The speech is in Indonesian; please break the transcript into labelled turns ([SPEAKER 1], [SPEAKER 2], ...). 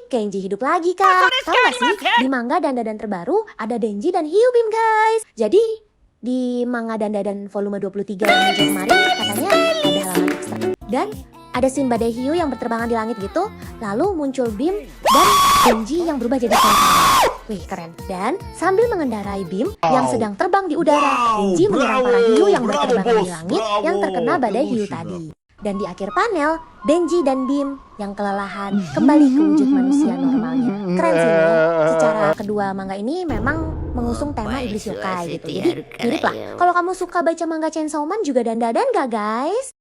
[SPEAKER 1] Kenji hidup lagi, Kak. Tahu gak sih, di manga Dandadan terbaru ada Denji dan Hyubim, guys. Jadi, di manga Dandadan volume 23 yang muncul kemarin, katanya ada halaman ekstra. Dan ada scene badai hiu yang berterbangan di langit gitu. Lalu muncul Bim dan Denji yang berubah jadi Sensei. Wih, keren. Dan sambil mengendarai Bim yang sedang terbang di udara, Denji menyerang para hiu yang berterbangan di langit yang terkena badai hiu tadi. Dan di akhir panel, Denji dan Bim yang kelelahan kembali ke wujud manusia normalnya. Keren sih, nih. Secara kedua manga ini memang mengusung tema iblis yokai gitu. Jadi mirip lah. Kalau kamu suka baca manga Chainsaw Man juga Dandadan gak, guys?